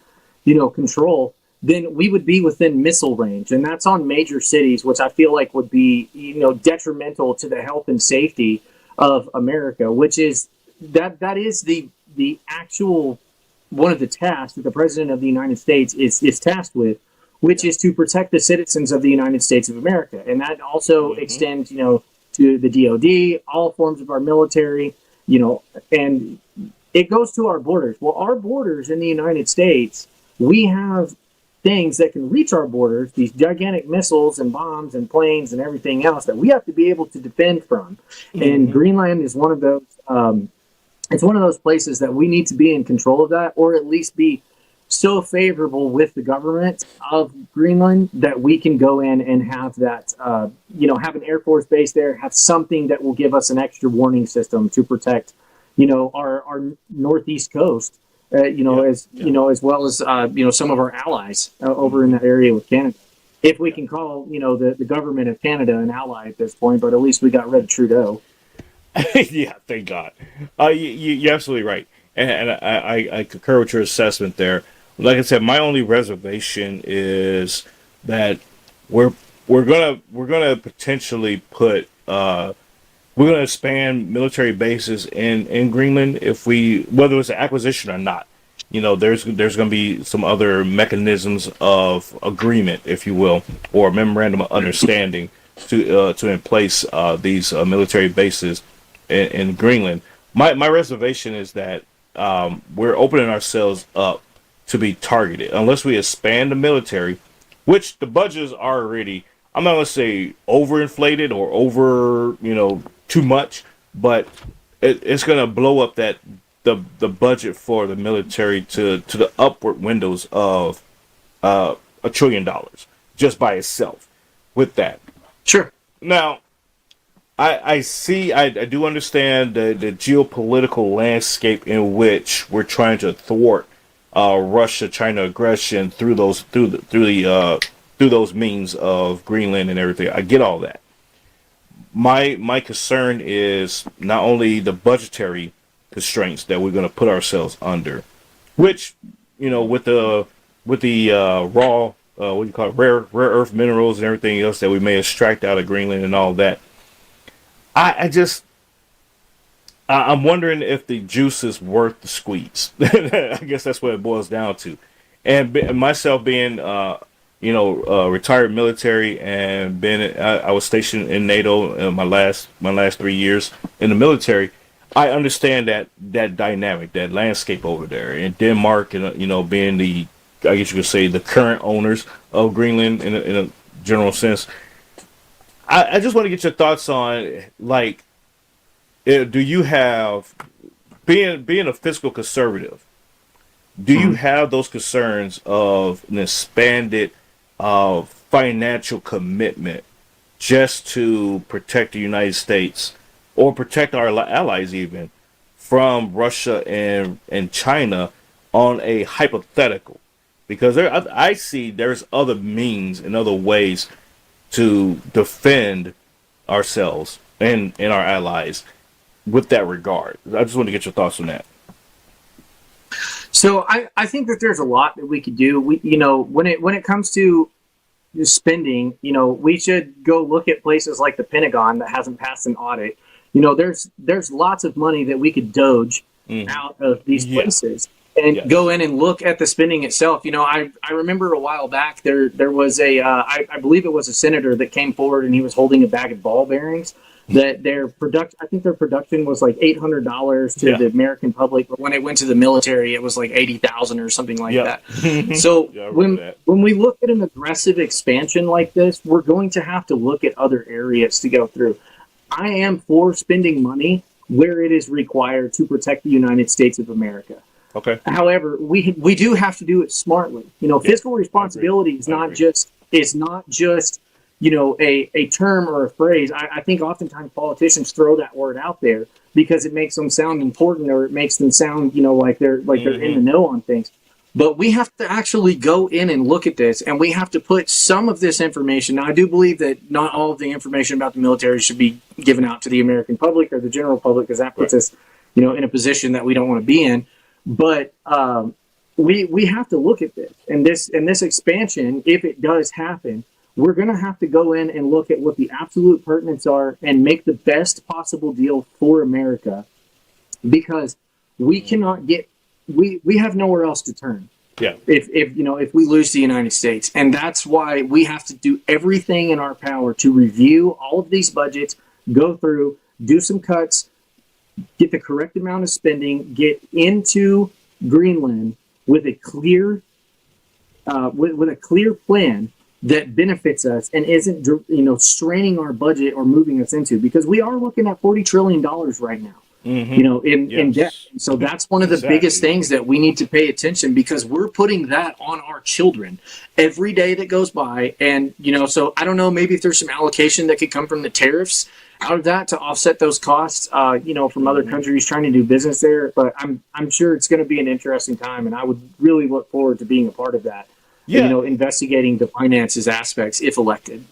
you know, control, then we would be within missile range. And that's on major cities, which I feel like would be, you know, detrimental to the health and safety of America, which is that is the actual one of the tasks that the President of the United States is tasked with, which is to protect the citizens of the United States of America. And that also extends, you know, to the DOD, all forms of our military, you know, and it goes to our borders. Well, our borders in the United States, we have things that can reach our borders, these gigantic missiles and bombs and planes and everything else that we have to be able to defend from. And Greenland is one of those. It's one of those places that we need to be in control of that, or at least be so favorable with the government of Greenland that we can go in and have that, have an Air Force base there, have something that will give us an extra warning system to protect, our northeast coast, as well as, some of our allies over in that area with Canada. If we can call, the government of Canada an ally at this point, but at least we got rid of Trudeau. Yeah, thank God. You're absolutely right, and I concur with your assessment there. Like I said, my only reservation is that we're gonna potentially put we're gonna expand military bases in Greenland if whether it's an acquisition or not. There's gonna be some other mechanisms of agreement, if you will, or memorandum of understanding to in place these military bases in Greenland. My reservation is that we're opening ourselves up to be targeted unless we expand the military, which the budget is already, I'm not going to say overinflated or over, too much, but it's going to blow up the budget for the military to the upward windows of $1 trillion just by itself with that. Sure. Now, I do understand the geopolitical landscape in which we're trying to thwart Russia-China aggression through those means of Greenland and everything. I get all that. My concern is not only the budgetary constraints that we're going to put ourselves under, which with the raw what do you call it, rare earth minerals and everything else that we may extract out of Greenland and all that. I'm wondering if the juice is worth the squeeze. I guess that's what it boils down to. And myself being, retired military and I was stationed in NATO in my last 3 years in the military. I understand that dynamic, that landscape over there in Denmark, and being I guess you could say the current owners of Greenland in a general sense. I just want to get your thoughts on, like, do you have, being a fiscal conservative, do you have those concerns of an expanded financial commitment just to protect the United States or protect our allies even from Russia and China on a hypothetical? Because I see there's other means and other ways to defend ourselves and our allies with that regard. I just want to get your thoughts on that. So I think that there's a lot that we could do. When it comes to spending, we should go look at places like the Pentagon that hasn't passed an audit. There's lots of money that we could doge out of these places and go in and look at the spending itself. I remember a while back there was I believe it was a senator that came forward, and he was holding a bag of ball bearings that their production was like $800 to the American public, but when it went to the military, it was like 80,000 or something like that. So when we look at an aggressive expansion like this, we're going to have to look at other areas to go through. I am for spending money where it is required to protect the United States of America. Okay. However, we do have to do it smartly. Fiscal responsibility is not just a term or a phrase. I think oftentimes politicians throw that word out there because it makes them sound important, or it makes them sound, like they're in the know on things. But we have to actually go in and look at this, and we have to put some of this information. Now, I do believe that not all of the information about the military should be given out to the American public or the general public, because that puts us, in a position that we don't want to be in. But we have to look at this, and this expansion, if it does happen, we're going to have to go in and look at what the absolute pertinents are and make the best possible deal for America, because we cannot we have nowhere else to turn. Yeah. If we lose the United States. And that's why we have to do everything in our power to review all of these budgets, go through, do some cuts, get the correct amount of spending, get into Greenland with a clear with a clear plan that benefits us and isn't straining our budget or moving us into, because we are looking at $40 trillion right now, in debt. Yes. So that's one of the Exactly. biggest things that we need to pay attention, because we're putting that on our children every day that goes by. And, so I don't know, maybe if there's some allocation that could come from the tariffs out of that to offset those costs, from other countries trying to do business there. But I'm sure it's going to be an interesting time, and I would really look forward to being a part of that. Yeah. Investigating the finances aspects if elected.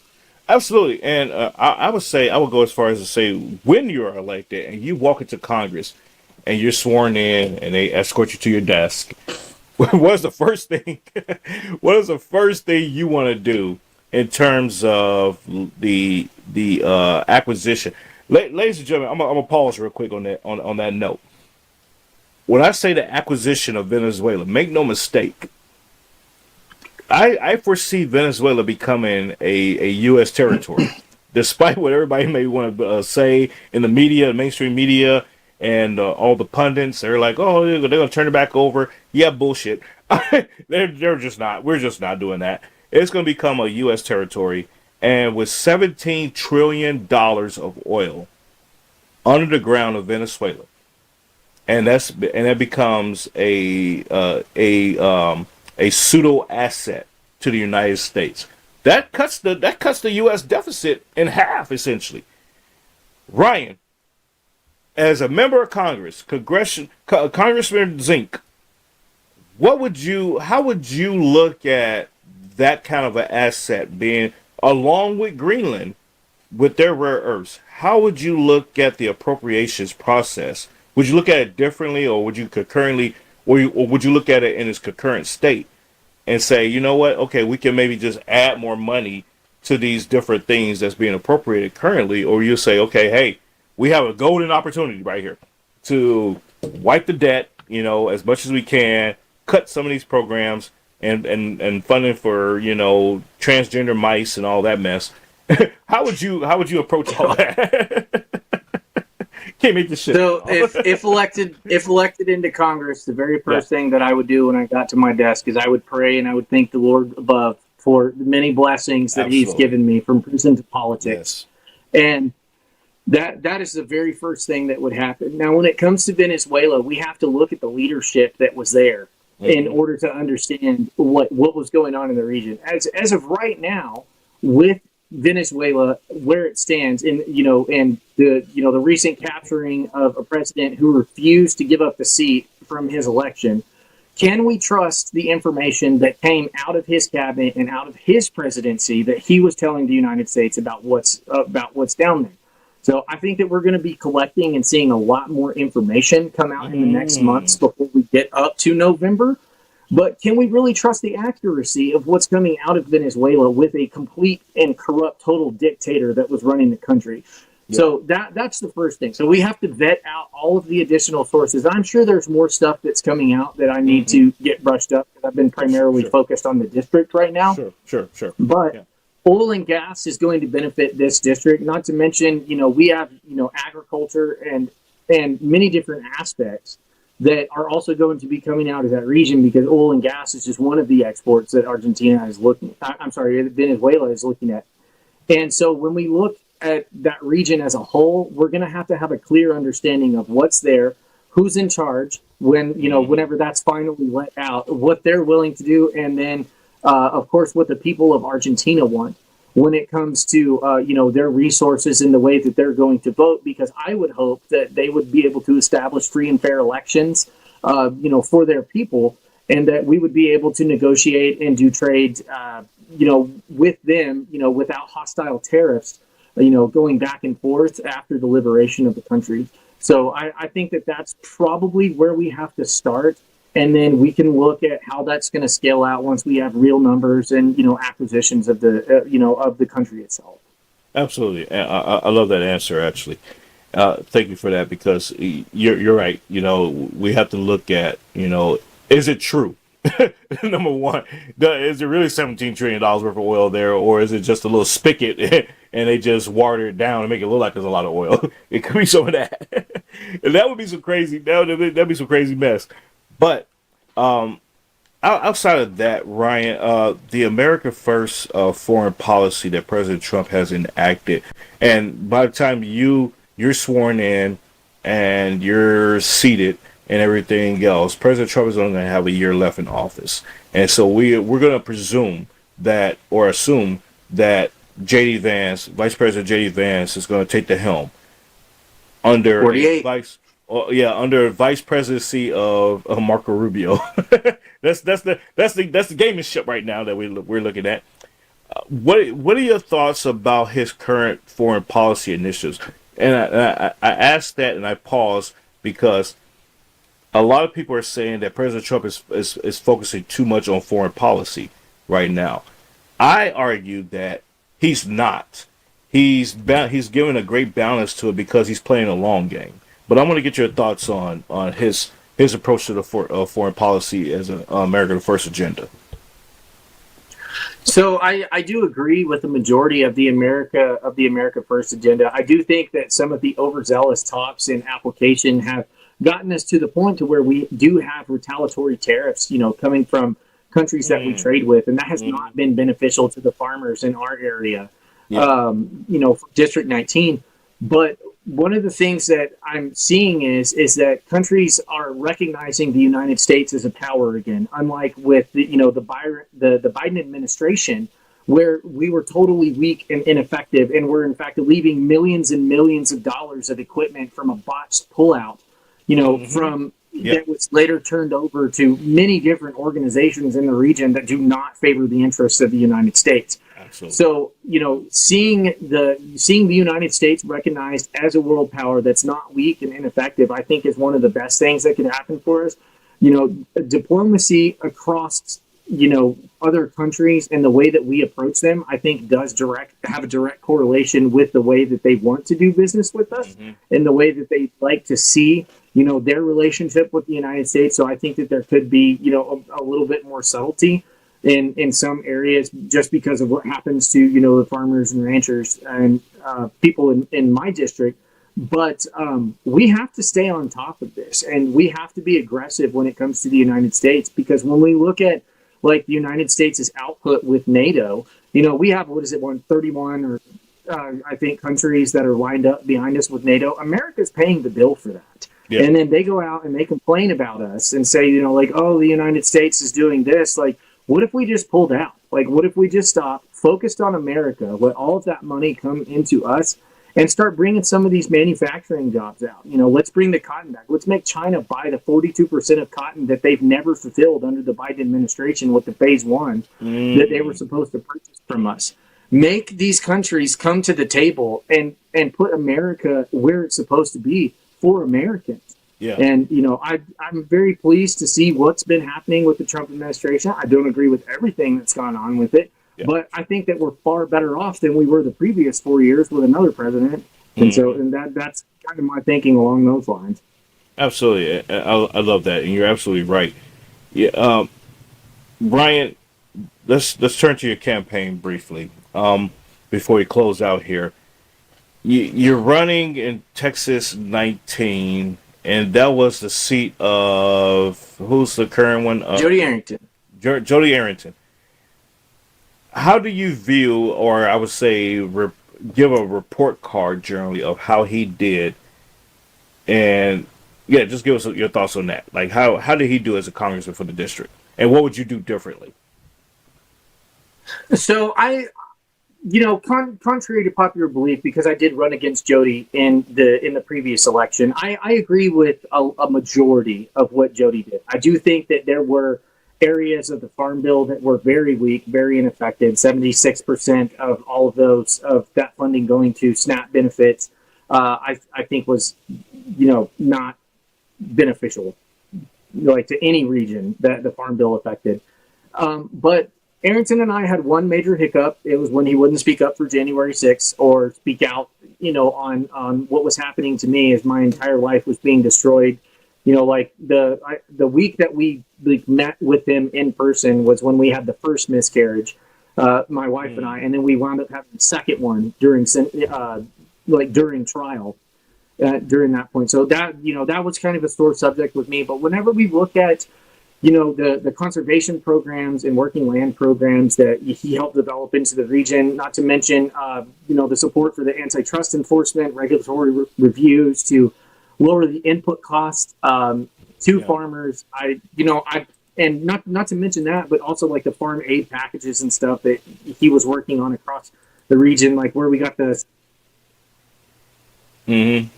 Absolutely. And I would say, I would go as far as to say, when you're elected and you walk into Congress and you're sworn in and they escort you to your desk, what is the first thing? What is the first thing you want to do in terms of the acquisition? Ladies and gentlemen, I'm gonna pause real quick on that note. When I say the acquisition of Venezuela, make no mistake, I foresee Venezuela becoming a U.S. territory, despite what everybody may want to say in the media, mainstream media, and all the pundits. They're like, oh, they're going to turn it back over. Yeah, bullshit. they're just not. We're just not doing that. It's going to become a U.S. territory, and with $17 trillion of oil under the ground of Venezuela, and that becomes a pseudo asset to the United States. That cuts the U.S. deficit in half, essentially. Ryan, as a member of Congress, Congressman Zink, how would you look at that kind of an asset being along with Greenland with their rare earths? How would you look at the appropriations process? Would you look at it differently, or would you concurrently, or would you look at it in its concurrent state and say, you know what, okay, we can maybe just add more money to these different things that's being appropriated currently, or you say, okay, hey, we have a golden opportunity right here to wipe the debt, as much as we can, cut some of these programs and funding for, transgender mice and all that mess. How would you approach all that? Can't make this shit. So if elected into Congress, the very first thing that I would do when I got to my desk is I would pray and I would thank the Lord above for the many blessings that He's given me from prison to politics. Yes. And that is the very first thing that would happen. Now, when it comes to Venezuela, we have to look at the leadership that was there in order to understand what was going on in the region. As of right now, with Venezuela, where it stands, and the recent capturing of a president who refused to give up the seat from his election, can we trust the information that came out of his cabinet and out of his presidency that he was telling the United States about what's down there? So I think that we're going to be collecting and seeing a lot more information come out in the next months before we get up to November. But can we really trust the accuracy of what's coming out of Venezuela with a complete and corrupt total dictator that was running the country? Yeah. So that's the first thing. So we have to vet out all of the additional sources. I'm sure there's more stuff that's coming out that I need to get brushed up, because I've been primarily focused on the district right now. Sure. But oil and gas is going to benefit this district, not to mention, we have, agriculture and many different aspects that are also going to be coming out of that region, because oil and gas is just one of the exports that Venezuela is looking at. And so when we look at that region as a whole, we're going to have a clear understanding of what's there, who's in charge, whenever that's finally let out, what they're willing to do, and then, of course, what the people of Argentina want when it comes to, their resources and the way that they're going to vote, because I would hope that they would be able to establish free and fair elections, for their people, and that we would be able to negotiate and do trade, with them, without hostile tariffs, going back and forth after the liberation of the country. So I think that that's probably where we have to start. And then we can look at how that's going to scale out once we have real numbers and, acquisitions of the, of the country itself. Absolutely. I love that answer, actually. Thank you for that, because you're right. We have to look at, is it true? Number one, is there really $17 trillion worth of oil there, or is it just a little spigot and they just water it down and make it look like there's a lot of oil? It could be some of that. And that would be some crazy, that'd be some crazy mess. But outside of that, Ryan, the America First foreign policy that President Trump has enacted, and by the time you're sworn in and you're seated and everything else, President Trump is only going to have a year left in office, and so we're going to presume that or assume that JD Vance, Vice President JD Vance, is going to take the helm under a 48. vice, under vice presidency of Marco Rubio. That's the gaming right now that we're looking at. What are your thoughts about his current foreign policy initiatives? And I asked that and I paused because a lot of people are saying that President Trump is focusing too much on foreign policy right now. I argue that he's not. He's given a great balance to it because he's playing a long game. But I want to get your thoughts on his approach to the foreign policy as an America First agenda. So I do agree with the majority of the America First agenda. I do think that some of the overzealous talks in application have gotten us to the point to where we do have retaliatory tariffs, coming from countries that we trade with, and that has not been beneficial to the farmers in our area. Yeah. For District 19. But one of the things that I'm seeing is that countries are recognizing the United States as a power again, unlike with the Biden administration, where we were totally weak and ineffective, and we're in fact leaving millions and millions of dollars of equipment from a botched pullout, from that was later turned over to many different organizations in the region that do not favor the interests of the United States. Absolutely. So, seeing the United States recognized as a world power that's not weak and ineffective, I think is one of the best things that could happen for us. Diplomacy across, other countries and the way that we approach them, I think does have a direct correlation with the way that they want to do business with us and the way that they like to see, their relationship with the United States. So I think that there could be, a little bit more subtlety in some areas just because of what happens to, the farmers and ranchers and people in my district. But we have to stay on top of this, and we have to be aggressive when it comes to the United States, because when we look at like the United States' output with NATO, we have, 131 or I think countries that are lined up behind us with NATO. America's paying the bill for that. Yeah. And then they go out and they complain about us and say, oh, the United States is doing this. Like, what if we just pulled out? Like, what if we just stopped, focused on America, let all of that money come into us, and start bringing some of these manufacturing jobs out? Let's bring the cotton back. Let's make China buy the 42% of cotton that they've never fulfilled under the Biden administration with the phase one that they were supposed to purchase from us. Make these countries come to the table and put America where it's supposed to be for Americans. Yeah. And, I'm very pleased to see what's been happening with the Trump administration. I don't agree with everything that's gone on with it, but I think that we're far better off than we were the previous 4 years with another president. And that's kind of my thinking along those lines. Absolutely. I love that. And you're absolutely right. Yeah. Brian, let's turn to your campaign briefly before we close out here. You're running in Texas 19, and that was the seat of, who's the current one? Jody Arrington. Jody Arrington. How do you view, or I would say, give a report card generally of how he did? And just give us your thoughts on that. Like, how did he do as a congressman for the district? And what would you do differently? So contrary to popular belief, because I did run against Jody in the previous election, I agree with a majority of what Jody did. I do think that there were areas of the Farm Bill that were very weak, very ineffective. 76% of all of that funding going to SNAP benefits, I think was, not beneficial, like to any region that the Farm Bill affected. But Arrington and I had one major hiccup. It was when he wouldn't speak up for January 6th or speak out, on what was happening to me as my entire life was being destroyed. Like the week that we met with him in person was when we had the first miscarriage, my wife and I, and then we wound up having the second one during trial during that point. So that was kind of a sore subject with me. But whenever we look at the conservation programs and working land programs that he helped develop into the region, not to mention, the support for the antitrust enforcement, regulatory reviews to lower the input cost to farmers. And not to mention that, but also like the farm aid packages and stuff that he was working on across the region, like where we got the. Mm-hmm.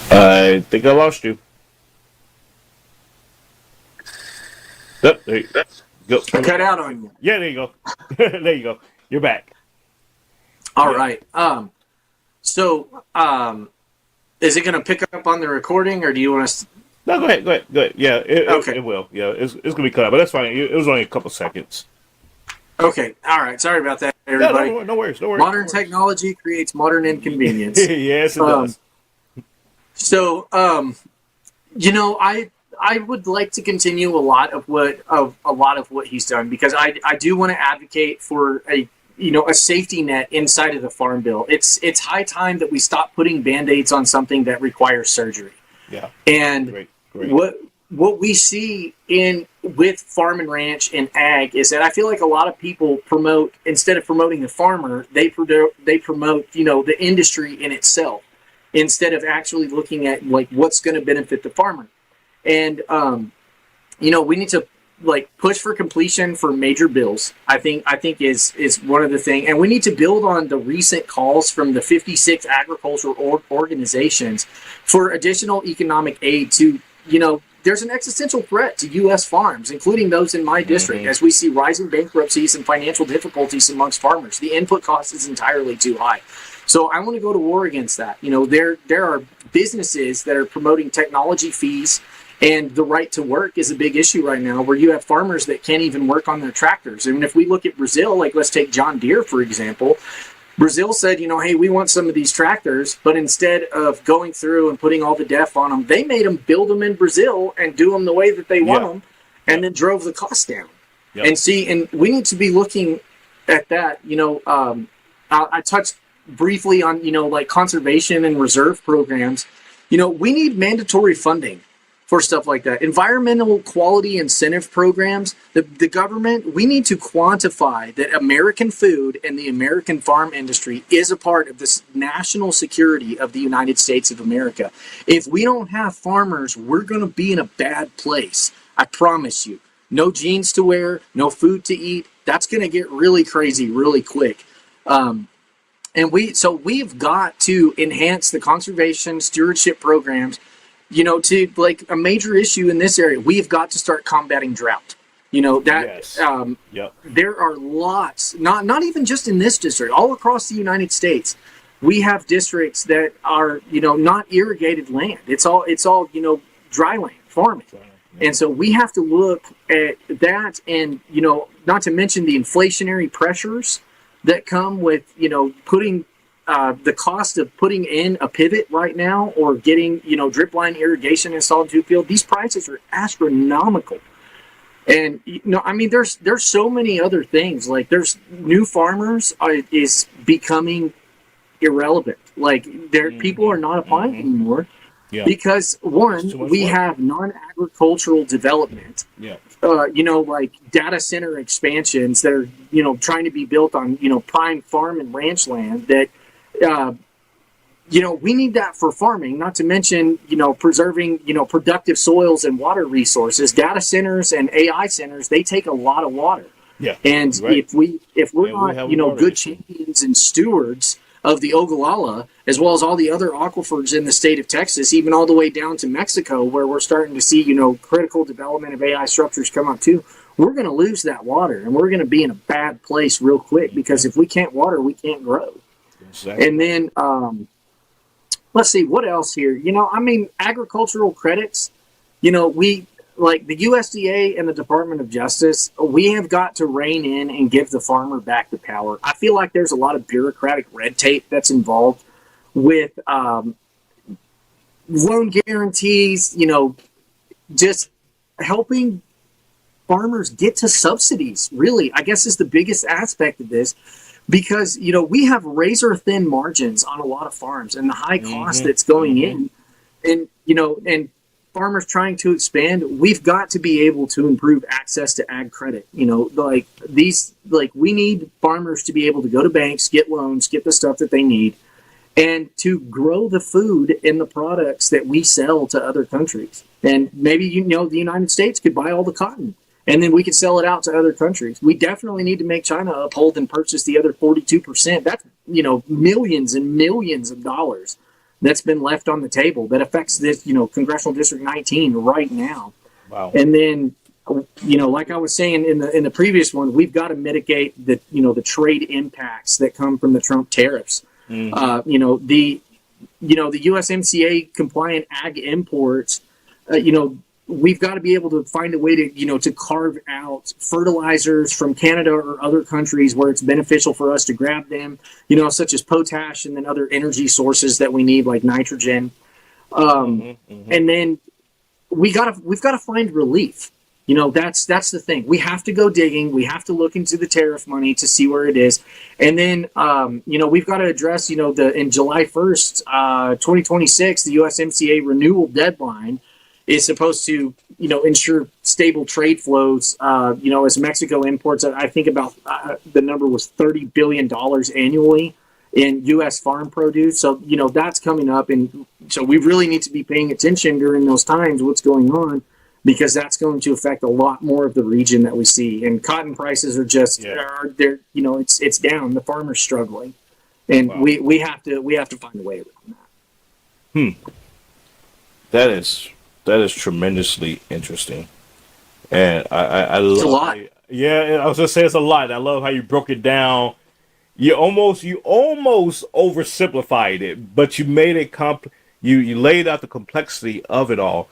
I think I lost you. Yep, there you go. I cut out on you. Yeah, there you go. There you go. You're back. All right. So, is it going to pick up on the recording, or do you want us? No, go ahead. Yeah, Okay. it will. Yeah, it's going to be cut out, but that's fine. It was only a couple seconds. Okay. All right. Sorry about that, everybody. No worries. Modern technology creates modern inconvenience. Yes, it does. So, I would like to continue a lot of what he's done, because I do want to advocate for a safety net inside of the farm bill. It's high time that we stop putting band-aids on something that requires surgery. Yeah. And Great. what we see with farm and ranch and ag is that I feel like a lot of people promote, instead of promoting the farmer, they promote the industry in itself, instead of actually looking at like what's going to benefit the farmer. And we need to push for completion for major bills. I think is one of the things, and we need to build on the recent calls from the 56 agricultural organizations for additional economic aid to, there's an existential threat to U.S. farms, including those in my district, as we see rising bankruptcies and financial difficulties amongst farmers. The input cost is entirely too high. So I want to go to war against that. There are businesses that are promoting technology fees, and the right to work is a big issue right now, where you have farmers that can't even work on their tractors. And if we look at Brazil, like let's take John Deere, for example. Brazil said, hey, we want some of these tractors, but instead of going through and putting all the DEF on them, they made them build them in Brazil and do them the way that they want them, and then drove the cost down. Yep. And we need to be looking at that. I touched briefly on, conservation and reserve programs. We need mandatory funding for stuff like that. Environmental quality incentive programs, the government, we need to quantify that American food and the American farm industry is a part of this national security of the United States of America. If we don't have farmers, we're going to be in a bad place. I promise you. No jeans to wear, no food to eat. That's going to get really crazy really quick. And we've got to enhance the conservation stewardship programs. To a major issue in this area, we've got to start combating drought. There are lots, not even just in this district, all across the United States. We have districts that are, not irrigated land. It's all, dry land, farming. And so we have to look at that, and, not to mention the inflationary pressures that come with, putting the cost of putting in a pivot right now, or getting, drip line irrigation installed to field. These prices are astronomical. And, there's so many other things. Like, there's new farmers is becoming irrelevant. People are not applying anymore. Yeah. Because we have non-agricultural development, data center expansions that are, trying to be built on, prime farm and ranch land that, we need that for farming, not to mention, preserving, productive soils and water resources. Data centers and AI centers, they take a lot of water. Yeah. And if we're not, good champions and stewards of the Ogallala, as well as all the other aquifers in the state of Texas, even all the way down to Mexico, where we're starting to see, critical development of AI structures come up too, we're going to lose that water, and we're going to be in a bad place real quick, because if we can't water, we can't grow. Exactly. And then, let's see, what else here? Agricultural credits, we, like the USDA and the Department of Justice, we have got to rein in and give the farmer back the power. I feel like there's a lot of bureaucratic red tape that's involved with loan guarantees, just helping farmers get to subsidies, really, I guess is the biggest aspect of this. because we have razor thin margins on a lot of farms, and the high cost that's going in, and farmers trying to expand. We've got to be able to improve access to ag credit. We need farmers to be able to go to banks, get loans, get the stuff that they need, and to grow the food and the products that we sell to other countries. And maybe the United States could buy all the cotton, and then we could sell it out to other countries. We definitely need to make China uphold and purchase the other 42%. That's millions and millions of dollars that's been left on the table that affects this Congressional District 19 right now. Wow. And then like I was saying in the previous one, we've got to mitigate the trade impacts that come from the Trump tariffs. The USMCA compliant ag imports. We've got to be able to find a way to carve out fertilizers from Canada or other countries where it's beneficial for us to grab them, such as potash and then other energy sources that we need, like nitrogen. And then we've got to find relief. That's the thing. We have to go digging. We have to look into the tariff money to see where it is. And then, we've got to address, in July 1st, 2026, the USMCA renewal deadline is supposed to, ensure stable trade flows, as Mexico imports, I think about the number was $30 billion annually in U.S. farm produce. So, that's coming up. And so we really need to be paying attention during those times, what's going on, because that's going to affect a lot more of the region that we see. And cotton prices are just, it's down. The farmer's struggling. And wow. we have to find a way around that. That is tremendously interesting, and I love. It's a lot. I was gonna say it's a lot. I love how you broke it down. You almost oversimplified it, but you made it you laid out the complexity of it all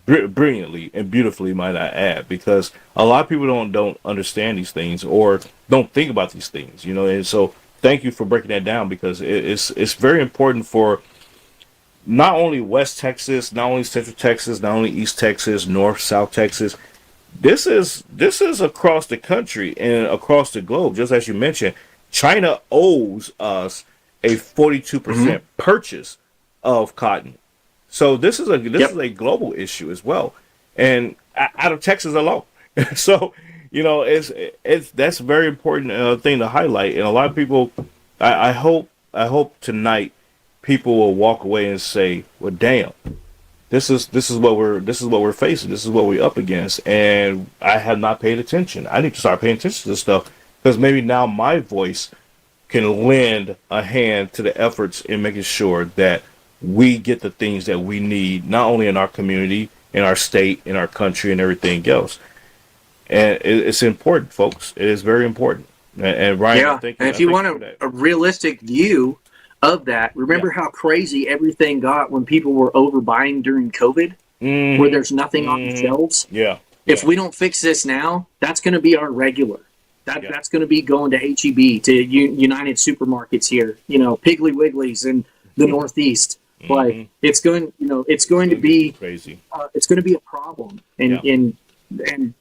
brilliantly and beautifully, might I add, because a lot of people don't understand these things or don't think about these things, And so, thank you for breaking that down, because it's very important for not only West Texas, not only Central Texas, not only East Texas, North, South Texas. This is across the country and across the globe. Just as you mentioned, China owes us a 42% purchase of cotton. So this is a global issue as well, and out of Texas alone. So that's a very important thing to highlight. And a lot of people, I hope tonight, people will walk away and say, "Well, damn, this is what we're facing. This is what we're up against, and I have not paid attention. I need to start paying attention to this stuff, because maybe now my voice can lend a hand to the efforts in making sure that we get the things that we need, not only in our community, in our state, in our country, and everything else." And it's important, folks. It is very important. And Ryan, and if you want a realistic view of that, remember how crazy everything got when people were overbuying during COVID, where there's nothing on the shelves. If we don't fix this now, that's going to be our regular. That's going to be going to HEB, to United Supermarkets here, Piggly Wiggly's in the Northeast. Like it's going to be crazy. It's going to be a problem, and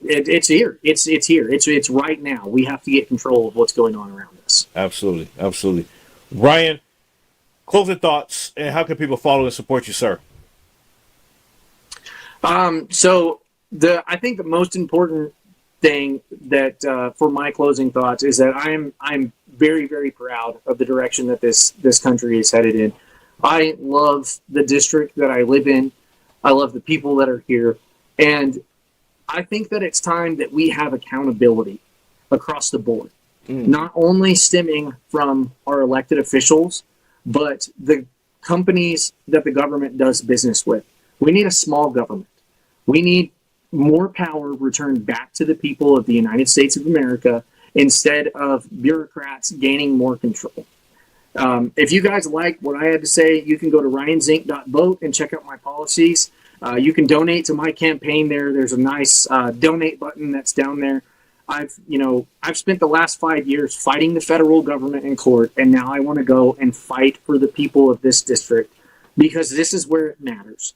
it's here. It's here. It's right now. We have to get control of what's going on around us. Absolutely. Ryan, closing thoughts, and how can people follow and support you, sir? So I think the most important thing that for my closing thoughts is that I'm very, very proud of the direction that this country is headed in. I love the district that I live in. I love the people that are here, and I think that it's time that we have accountability across the board, not only stemming from our elected officials, but the companies that the government does business with. We need a small government. We need more power returned back to the people of the United States of America instead of bureaucrats gaining more control. If you guys like what I had to say, you can go to ryanzink.vote and check out my policies. You can donate to my campaign there. There's a nice donate button that's down there. I've spent the last 5 years fighting the federal government in court, and now I want to go and fight for the people of this district, because this is where it matters.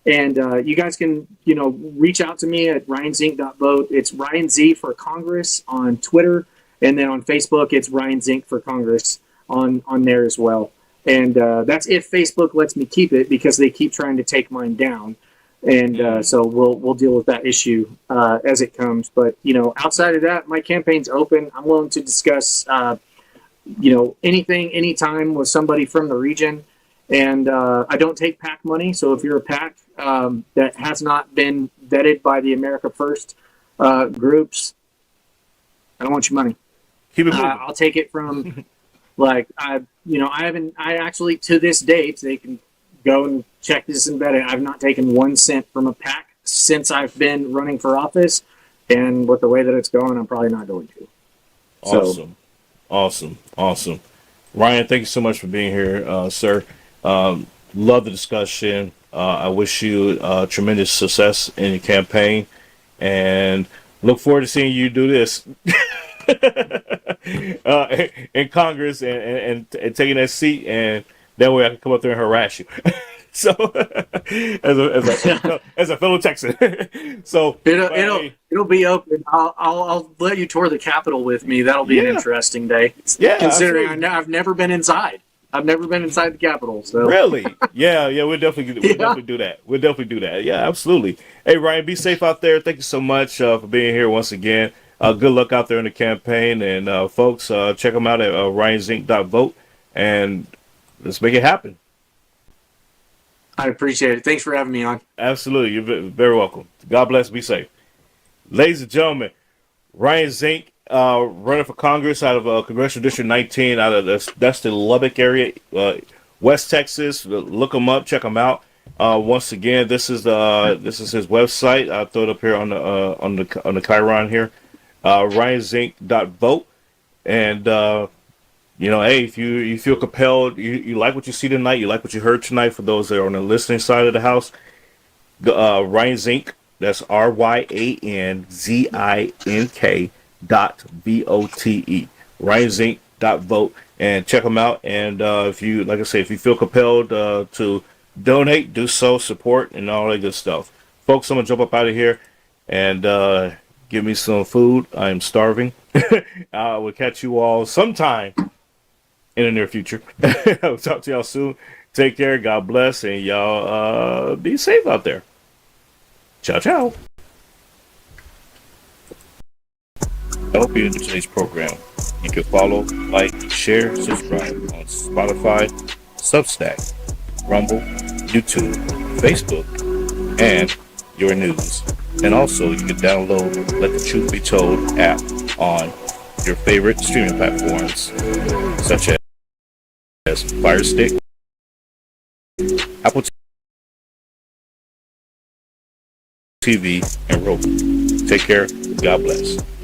And you guys can, reach out to me at ryanzink.vote. It's Ryan Z for Congress on Twitter, And then on Facebook, it's Ryan Zink for Congress on there as well. And that's if Facebook lets me keep it, because they keep trying to take mine down. And so we'll deal with that issue as it comes. But, outside of that, my campaign's open. I'm willing to discuss, anything, anytime with somebody from the region. And I don't take PAC money. So if you're a PAC that has not been vetted by the America First groups, I don't want your money. Keep it moving. I'll take it from I actually, to this date, they can go and check this and vet it. I've not taken 1 cent from a PAC since I've been running for office, and with the way that it's going, I'm probably not going to. Awesome. Ryan, thank you so much for being here, sir. Love the discussion. I wish you tremendous success in your campaign, and look forward to seeing you do this in Congress and taking that seat, and that way I can come up there and harass you. So, as a fellow Texan, so it'll be open. I'll let you tour the Capitol with me. That'll be an interesting day. Yeah, considering I've never been inside. I've never been inside the Capitol. So really, yeah, we'll definitely do that. We'll definitely do that. Yeah, absolutely. Hey, Ryan, be safe out there. Thank you so much for being here once again. Good luck out there in the campaign, and folks, check them out at ryanzink.vote, and let's make it happen. I appreciate it. Thanks for having me on. Absolutely. You're very welcome. God bless. Be safe. Ladies and gentlemen, Ryan Zink, running for Congress out of Congressional District 19, out of that's the Lubbock area, West Texas. Look him up. Check him out. Once again, this is his website. I'll throw it up here on the Chiron here. ryanzink.vote. And hey, if you feel compelled, you like what you see tonight, you like what you heard tonight, for those that are on the listening side of the house, Ryan Zink, that's RyanZink.vote, RyanZink.vote, and check them out. And if you feel compelled to donate, do so, support, and all that good stuff. Folks, I'm gonna jump up out of here and give me some food. I am starving. I will catch you all sometime in the near future. I'll talk to y'all soon. Take care. God bless. And y'all be safe out there. Ciao, ciao. I hope you enjoyed today's program. You can follow, like, share, subscribe on Spotify, Substack, Rumble, YouTube, Facebook, and your news. And also, you can download Let the Truth Be Told app on your favorite streaming platforms, such as Fire Stick, Apple TV, and Roku. Take care. God bless.